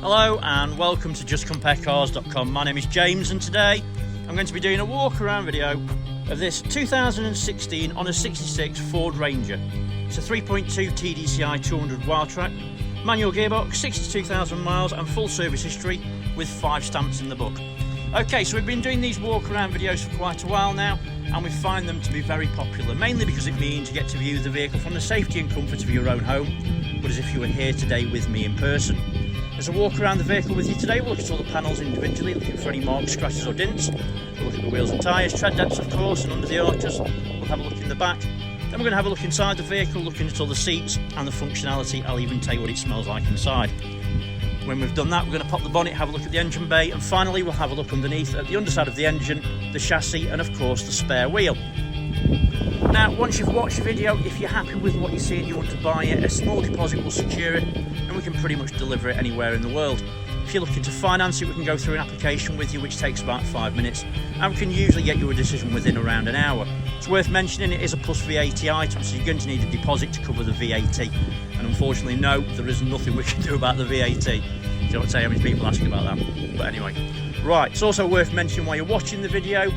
Hello and welcome to justcomparecars.com. My name is James and today I'm going to be doing a walk around video of this 2016 on a 66 Ford Ranger. It's a 3.2 TDCI 200 Wildtrak, manual gearbox, 62,000 miles and full service history with 5 stamps in the book. Okay, so we've been doing these walk around videos for quite a while now and we find them to be very popular, mainly because it means you get to view the vehicle from the safety and comfort of your own home, but as if you were here today with me in person. As I walk around the vehicle with you today, we'll look at all the panels individually, looking for any marks, scratches or dints. We'll look at the wheels and tyres, tread depths of course, and under the arches. We'll have a look in the back. Then we're going to have a look inside the vehicle, looking at all the seats and the functionality. I'll even tell you what it smells like inside. When we've done that, we're going to pop the bonnet, have a look at the engine bay, and finally we'll have a look underneath at the underside of the engine, the chassis, and of course the spare wheel. Now, once you've watched the video, if you're happy with what you see and you want to buy it, a small deposit will secure it, and we can pretty much deliver it anywhere in the world. If you're looking to finance it, we can go through an application with you, which takes about 5 minutes, and we can usually get you a decision within around an hour. It's worth mentioning it is a plus VAT item, so you're going to need a deposit to cover the VAT, and unfortunately, no, there is nothing we can do about the VAT. You don't say how many people ask about that, but anyway. Right, it's also worth mentioning while you're watching the video,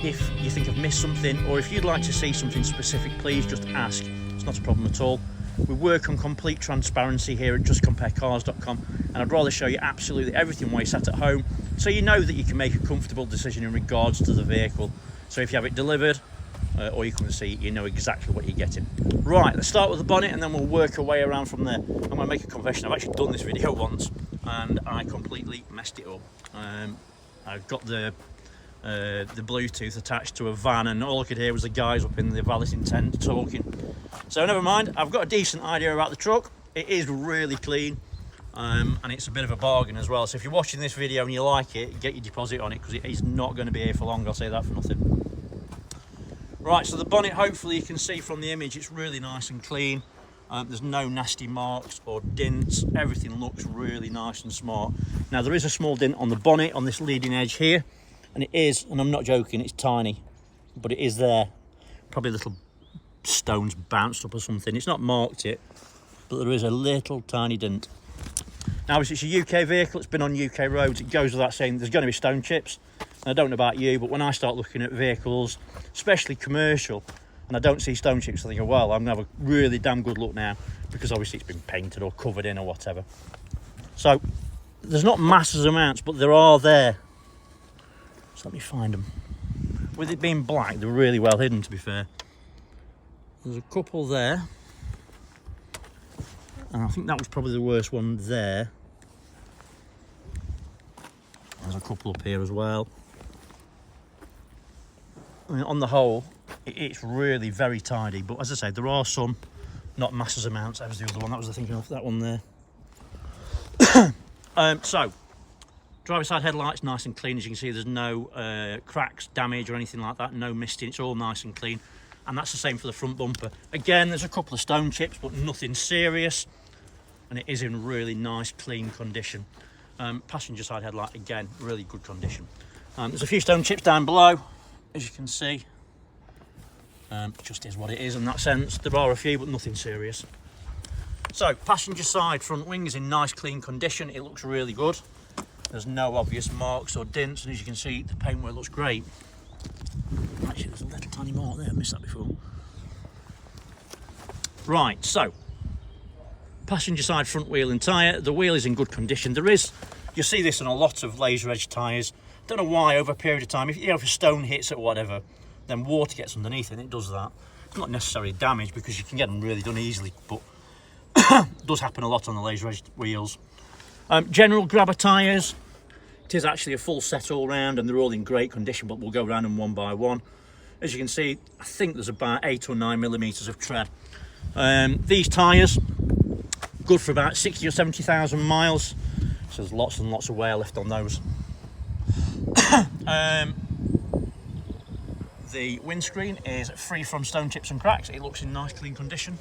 if you think I've missed something or if you'd like to see something specific, please just ask. It's not a problem at all. We work on complete transparency here at justcomparecars.com, and I'd rather show you absolutely everything while you're sat at home so you know that you can make a comfortable decision in regards to the vehicle. So if you have it delivered or you come to see it, you know exactly what you're getting. Right, let's start with the bonnet and then we'll work our way around from there. I'm going to make a confession. I've actually done this video once and I completely messed it up. I've got the Bluetooth attached to a van and all I could hear was the guys up in the valeting tent talking. So never mind, I've got a decent idea about the truck. It is really clean and it's a bit of a bargain as well. So if you're watching this video and you like it, get your deposit on it because it is not going to be here for long, I'll say that for nothing. Right, so the bonnet, hopefully you can see from the image, it's really nice and clean. There's no nasty marks or dints. Everything looks really nice and smart. Now there is a small dint on the bonnet on this leading edge here. And it is, and I'm not joking, it's tiny, but it is there. Probably little stones bounced up or something. It's not marked it, but there is a little tiny dent. Now, obviously it's a UK vehicle, it's been on UK roads. It goes without saying there's going to be stone chips. And I don't know about you, but when I start looking at vehicles, especially commercial, and I don't see stone chips, I think, oh, well, I'm going to have a really damn good look now, because obviously it's been painted or covered in or whatever. So, there's not massive amounts, but there are there. So let me find them. With it being black, they're really well hidden, to be fair. There's a couple there. And I think that was probably the worst one there. There's a couple up here as well. I mean, on the whole, it's really very tidy. But as I say, there are some, not massive amounts. That was the other one. That was the thinking of that one there. So, driver side headlights nice and clean. As you can see, there's no cracks, damage or anything like that. No misting. It's all nice and clean. And that's the same for the front bumper. Again, there's a couple of stone chips, but nothing serious. And it is in really nice, clean condition. Passenger side headlight, again, really good condition. There's a few stone chips down below, as you can see. Just is what it is in that sense. There are a few, but nothing serious. So, passenger side front wing is in nice, clean condition. It looks really good. There's no obvious marks or dints, and as you can see, the paintwork looks great. Actually, there's a little tiny mark there, I missed that before. Right, so, passenger side front wheel and tyre. The wheel is in good condition. You see this on a lot of laser edge tyres. Don't know why, over a period of time, if a stone hits it or whatever, then water gets underneath it and it does that. It's not necessarily damage because you can get them really done easily, but it does happen a lot on the laser edge wheels. General grabber tyres, it is actually a full set all round and they're all in great condition, but we'll go around them one by one. As you can see, I think there's about 8 or 9 millimetres of tread. These tyres, good for about 60 or 70,000 miles, so there's lots and lots of wear left on those. The windscreen is free from stone chips and cracks. It looks in nice clean condition.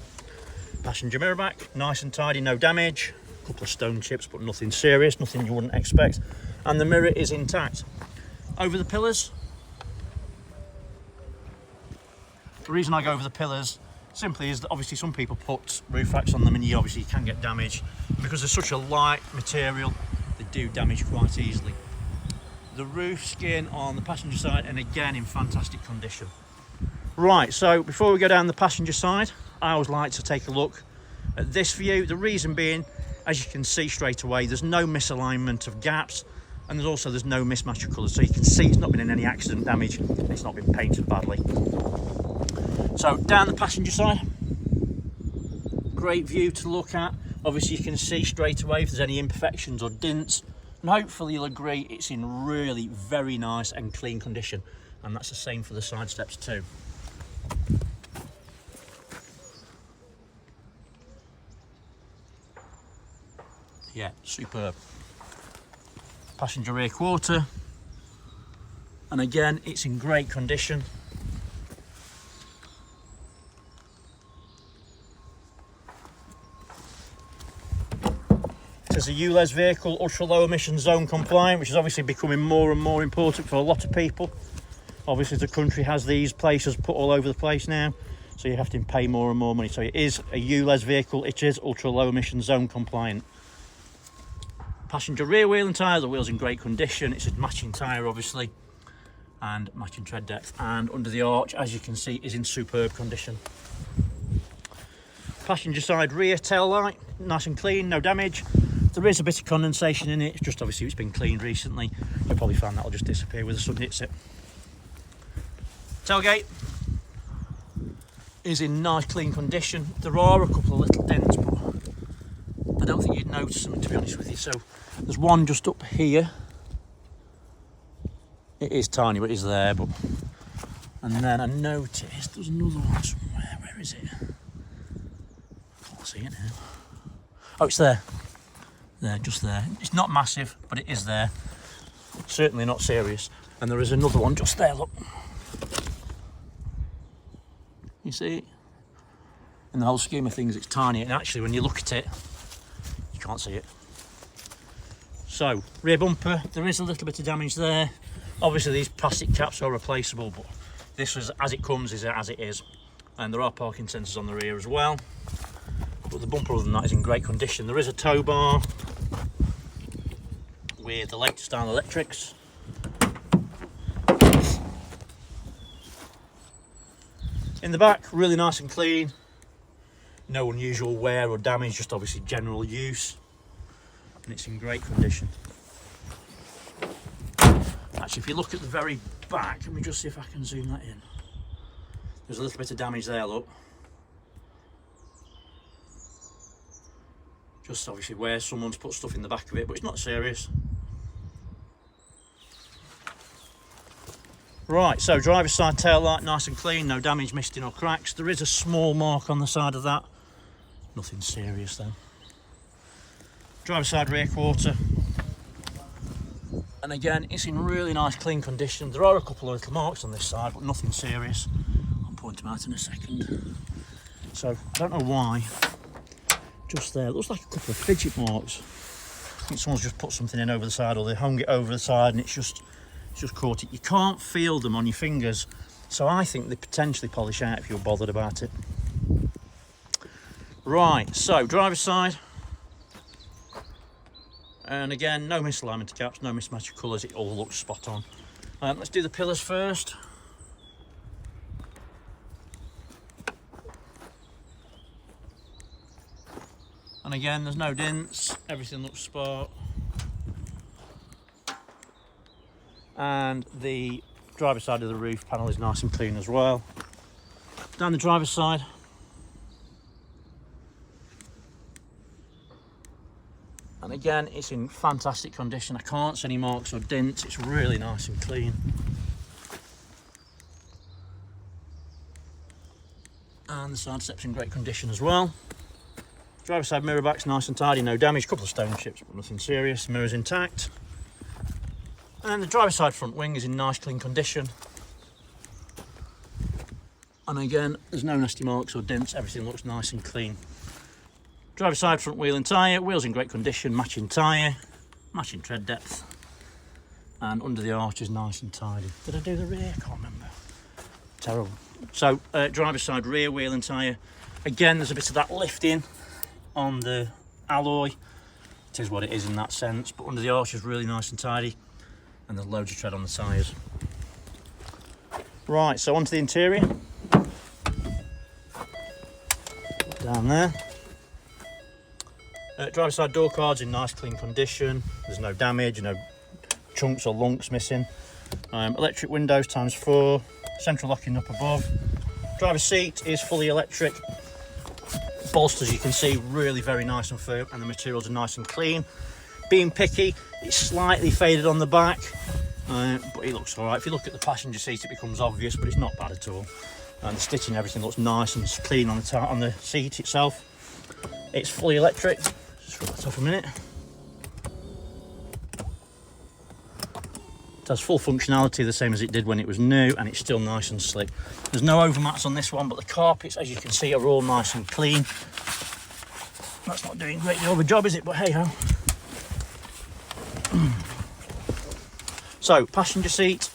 Passenger mirror back, nice and tidy, no damage. A couple of stone chips, but nothing serious, nothing you wouldn't expect. And the mirror is intact. Over the pillars. The reason I go over the pillars simply is that obviously some people put roof racks on them and you obviously can get damage because they're such a light material. do damage quite easily. The roof skin on the passenger side, and again in fantastic condition. Right, so before we go down the passenger side, I always like to take a look at this view. The reason being, as you can see straight away, there's no misalignment of gaps, and there's no mismatch of colours, so you can see it's not been in any accident damage, it's not been painted badly. So down the passenger side, great view to look at. Obviously you can see straight away if there's any imperfections or dints, and hopefully you'll agree it's in really very nice and clean condition, and that's the same for the side steps too. Yeah, superb. Passenger rear quarter, and again it's in great condition. It is a ULEZ vehicle, ultra low emission zone compliant, which is obviously becoming more and more important for a lot of people. Obviously the country has these places put all over the place now, so you have to pay more and more money. So it is a ULEZ vehicle, it is ultra low emission zone compliant. Passenger rear wheel and tyre, the wheel's in great condition. It's a matching tyre obviously, and matching tread depth, and under the arch, as you can see, is in superb condition. Passenger side rear tail light, nice and clean, no damage. There is a bit of condensation in it, it's just obviously it's been cleaned recently. You'll probably find that'll just disappear when the sun hits it. Tailgate is in nice clean condition. There are a couple of little dents, but I don't think you'd notice them, to be honest with you. So there's one just up here. It is tiny, but it's there. But and then I noticed there's another one somewhere. Where is it? I can't see it now. Oh, it's there. There, just there. It's not massive, but it is there. Certainly not serious. And there is another one just there. Look. You see? In the whole scheme of things, it's tiny, and actually, when you look at it, you can't see it. So, rear bumper, there is a little bit of damage there. Obviously, these plastic caps are replaceable, but this is as it comes, is as it is. And there are parking sensors on the rear as well. But the bumper, other than that, is in great condition. There is a tow bar with the latest style electrics. In the back, really nice and clean. No unusual wear or damage, just obviously general use. And it's in great condition. Actually, if you look at the very back, let me just see if I can zoom that in. There's a little bit of damage there, look. Just obviously where someone's put stuff in the back of it, but it's not serious. Right, so driver's side tail light, nice and clean, no damage, misting or cracks. There is a small mark on the side of that. Nothing serious though. Driver's side rear quarter. And again, it's in really nice clean condition. There are a couple of little marks on this side, but nothing serious. I'll point them out in a second. So, I don't know why. Just there, it looks like a couple of fidget marks. I think someone's just put something in over the side, or they hung it over the side and it's just caught it. You can't feel them on your fingers, so I think they potentially polish out if you're bothered about it. Right, so driver's side, and again, no misalignment of caps, no mismatch of colours, it all looks spot on. Let's do the pillars first. And again, there's no dents, everything looks spot. And the driver's side of the roof panel is nice and clean as well. Down the driver's side, and again it's in fantastic condition. I can't see any marks or dents, it's really nice and clean. And the side step's in great condition as well. Driver's side mirror back's nice and tidy, no damage, couple of stone chips but nothing serious, mirror's intact. And the driver's side front wing is in nice clean condition. And again, there's no nasty marks or dents, everything looks nice and clean. Driver's side front wheel and tyre, wheels in great condition, matching tyre, matching tread depth. And under the arch is nice and tidy. Did I do the rear? I can't remember. Terrible. So, driver's side rear wheel and tyre. Again, there's a bit of that lifting on the alloy. it is what it is in that sense, but under the arch is really nice and tidy, and there's loads of tread on the tyres. Right, so onto the interior. Down there. Driver's side door cards in nice clean condition. There's no damage, no chunks or lumps missing. Electric windows ×4, central locking up above. Driver's seat is fully electric. Bolsters, you can see, really very nice and firm, and the materials are nice and clean. Being picky, it's slightly faded on the back, but it looks all right. If you look at the passenger seat, it becomes obvious, but it's not bad at all. And the stitching and everything looks nice and clean on the seat itself. It's fully electric. Just rub that off a minute. It has full functionality, the same as it did when it was new, and it's still nice and slick. There's no overmats on this one, but the carpets, as you can see, are all nice and clean. That's not doing a great deal of a job, is it? But hey ho. So, passenger seat.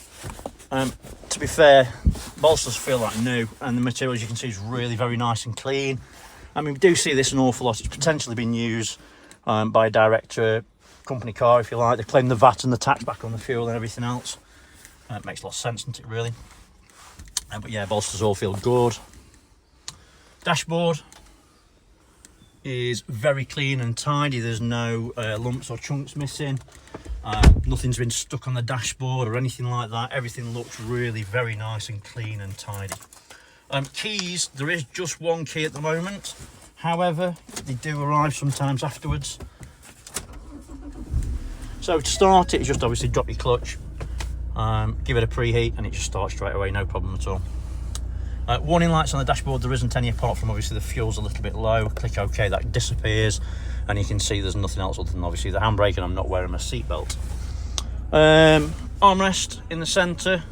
To be fair, bolsters feel like new, and the materials you can see is really very nice and clean. I mean, we do see this an awful lot. It's potentially been used by a direct company car, if you like. They claim the VAT and the tax back on the fuel and everything else. It makes a lot of sense, doesn't it, really? But yeah, bolsters all feel good. Dashboard is very clean and tidy. There's no lumps or chunks missing. Nothing's been stuck on the dashboard or anything like that. Everything looks really very nice and clean and tidy. Keys, there is just one key at the moment. However, they do arrive sometimes afterwards. So to start it, just obviously drop your clutch, give it a preheat, and it just starts straight away, no problem at all. Warning lights on the dashboard, there isn't any, apart from obviously the fuel's a little bit low. Click OK, that disappears, and you can see there's nothing else other than obviously the handbrake, and I'm not wearing my seatbelt. Armrest in the centre,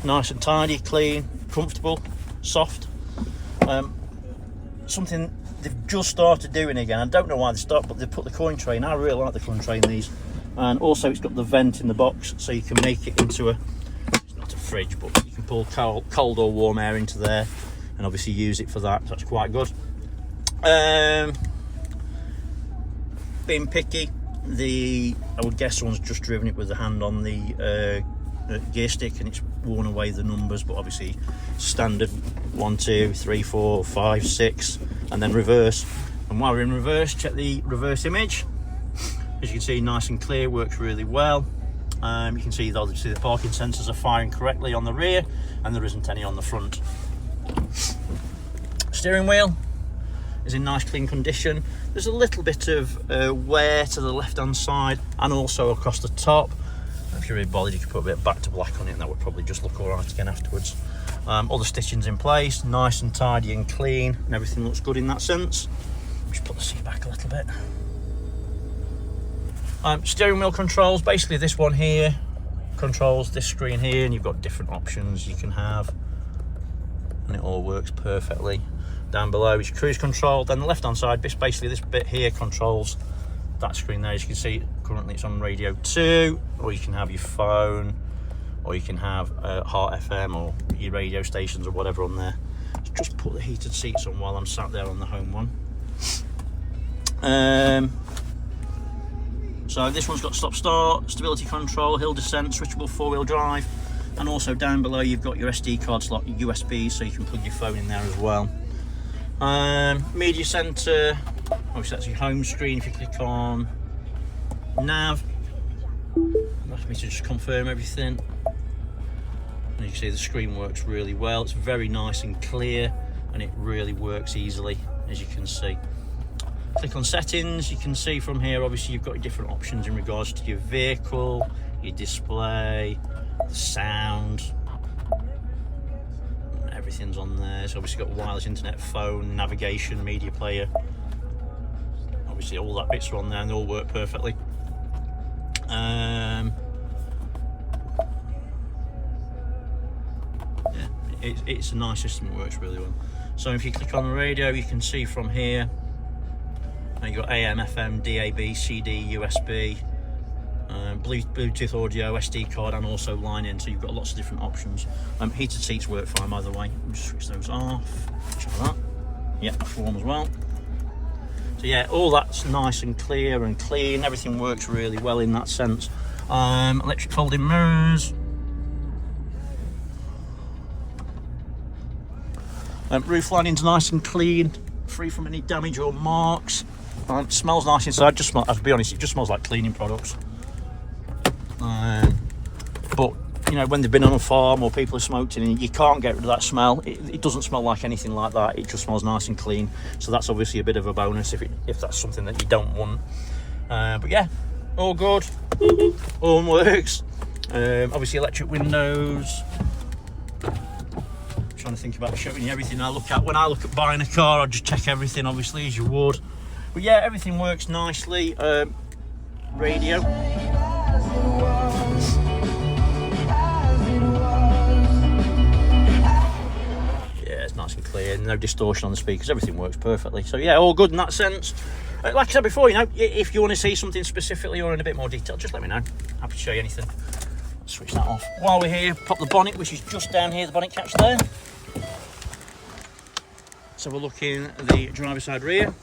nice and tidy, clean, comfortable, soft. Something they've just started doing again, I don't know why they stopped, but they put the coin tray in. I really like the coin tray in these. And also it's got the vent in the box, so you can make it into it's not a fridge, but you can pull cold or warm air into there and obviously use it for that. So that's quite good. Being picky, I would guess someone's just driven it with the hand on the gear stick and it's worn away the numbers, but obviously standard 1, 2, 3, 4, 5, 6, and then reverse. And while we're in reverse, check the reverse image. As you can see, nice and clear, works really well. You can see obviously the parking sensors are firing correctly on the rear, and there isn't any on the front. Steering wheel is in nice clean condition. There's a little bit of wear to the left hand side and also across the top. If you're really bothered, you could put a bit of back to black on it, and that would probably just look all right again afterwards. All the stitching's in place, nice and tidy and clean, and everything looks good in that sense. Just put the seat back a little bit. Steering wheel controls, basically this one here controls this screen here, and you've got different options you can have, and it all works perfectly. Down below is your cruise control. Then the left hand side, basically this bit here controls that screen there. As you can see, currently it's on radio 2, or you can have your phone, or you can have Heart FM or your radio stations or whatever on there. So just put the heated seats on while I'm sat there on the home one. So this one's got stop start, stability control, hill descent, switchable 4-wheel drive, and also down below you've got your SD card slot, your USB, so you can plug your phone in there as well. Media center, obviously that's your home screen. If you click on nav, allows me to just confirm everything. And you can see the screen works really well. It's very nice and clear, and it really works easily, as you can see. Click on settings, you can see from here obviously you've got your different options in regards to your vehicle, your display, the sound, everything's on there. So obviously you've got wireless internet, phone, navigation, media player, obviously all that bits are on there and they all work perfectly. Yeah, it's a nice system, it works really well. So if you click on the radio, you can see from here you've got AM, FM, DAB, CD, USB, Bluetooth audio, SD card, and also line in, so you've got lots of different options. Heated seats work fine, by the way. Just switch those off. Try that. Yeah, that's warm as well. So So yeah, all that's nice and clear and clean. Everything works really well in that sense. Electric folding mirrors. Roof lining's nice and clean, free from any damage or marks. Smells nice inside. I'll be honest, it just smells like cleaning products. But you know, when they've been on a farm or people have smoked in, you can't get rid of that smell. It doesn't smell like anything like that. It just smells nice and clean. So that's obviously a bit of a bonus if that's something that you don't want. But yeah, all good, all works. Obviously electric windows. Trying to think about showing you everything I look at. When I look at buying a car, I just check everything, obviously, as you would. But yeah, everything works nicely. Radio. Yeah, it's nice and clear. No distortion on the speakers. Everything works perfectly. So yeah, all good in that sense. Like I said before, you know, if you want to see something specifically or in a bit more detail, just let me know. Happy to show you anything. Let's switch that off. While we're here, pop the bonnet, which is just down here, the bonnet catch there. So we're looking at the driver's side rear.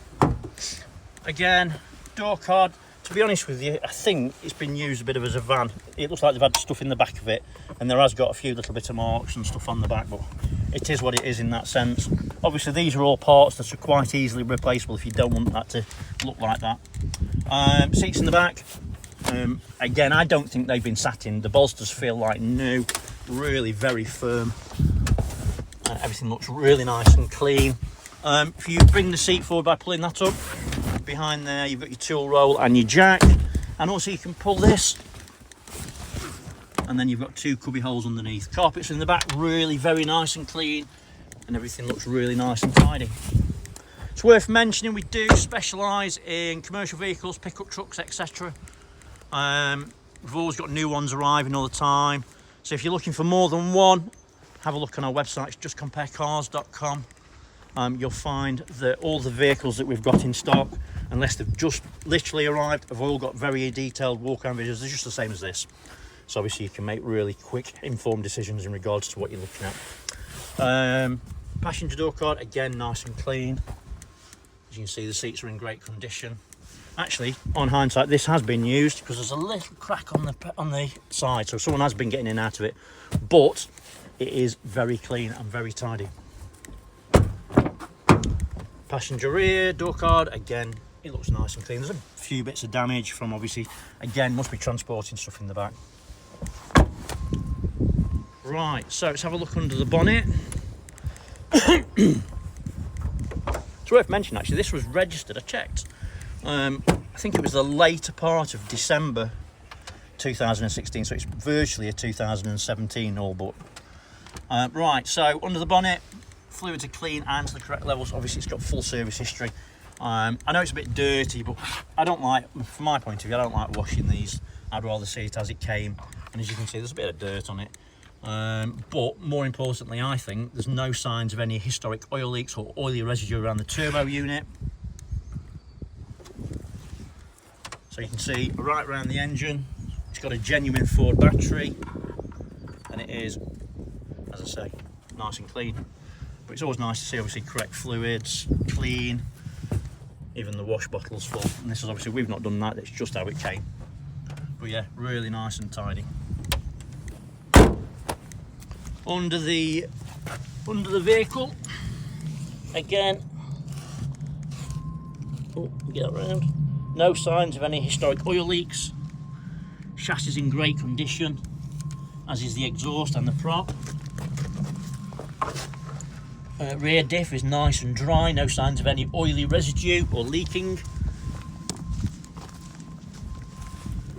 Again, door card. To be honest with you, I think it's been used a bit of as a van. It looks like they've had stuff in the back of it, and there has got a few little bit of marks and stuff on the back, but it is what it is in that sense. Obviously, these are all parts that are quite easily replaceable if you don't want that to look like that. Seats in the back. Again, I don't think they've been sat in. The bolsters feel like new, really very firm. Everything looks really nice and clean. If you bring the seat forward by pulling that up, behind there you've got your tool roll and your jack, and also you can pull this, and then you've got two cubby holes underneath. Carpets in the back, really very nice and clean, and everything looks really nice and tidy. It's worth mentioning we do specialise in commercial vehicles, pickup trucks, etc. We've always got new ones arriving all the time, so if you're looking for more than one, have a look on our website. It's justcomparecars.com. You'll find that all the vehicles that we've got in stock, unless they've just literally arrived, have all got very detailed walk-around videos. They're just the same as this, so obviously you can make really quick, informed decisions in regards to what you're looking at. Passenger door card, again, nice and clean. As you can see, the seats are in great condition. Actually, on hindsight, this has been used because there's a little crack on the side, so someone has been getting in and out of it, but it is very clean and very tidy. Passenger rear door card, again, it looks nice and clean. There's a few bits of damage from, obviously, again, must be transporting stuff in the back. Right, so let's have a look under the bonnet. It's worth mentioning, actually, this was registered, I checked. I think it was the later part of December 2016, so it's virtually a 2017 all but. Right, so under the bonnet, fluids are clean and to the correct levels. Obviously, it's got full service history. I know it's a bit dirty, but I don't like, from my point of view, I don't like washing these. I'd rather see it as it came. And as you can see, there's a bit of dirt on it. But more importantly, I think there's no signs of any historic oil leaks or oily residue around the turbo unit. So you can see right around the engine, it's got a genuine Ford battery, and it is, as I say, nice and clean. But it's always nice to see, obviously, correct fluids, clean, even the wash bottle's full. And this is obviously, we've not done that, it's just how it came. But yeah, really nice and tidy. Under the vehicle, again, get around. No signs of any historic oil leaks. Chassis is in great condition, as is the exhaust and the prop. Rear diff is nice and dry, no signs of any oily residue or leaking.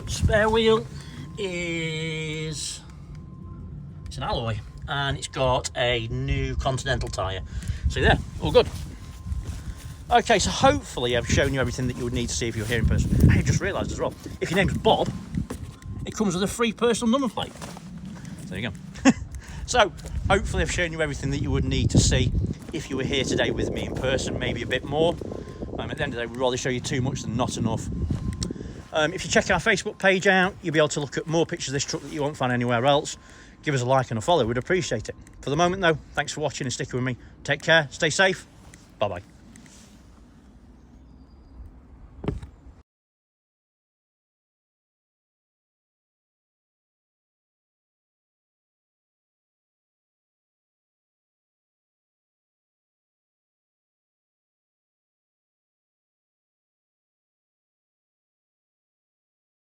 Spare wheel is, it's an alloy, and it's got a new Continental tyre. So yeah, all good. Okay, so hopefully I've shown you everything that you would need to see if you're here in person. I just realised as well, if your name's Bob, it comes with a free personal number plate. So there you go. So hopefully I've shown you everything that you would need to see if you were here today with me in person, maybe a bit more. At the end of the day, we'd rather show you too much than not enough. If you check our Facebook page out, you'll be able to look at more pictures of this truck that you won't find anywhere else. Give us a like and a follow, we'd appreciate it. For the moment though, thanks for watching and sticking with me. Take care, stay safe, bye bye.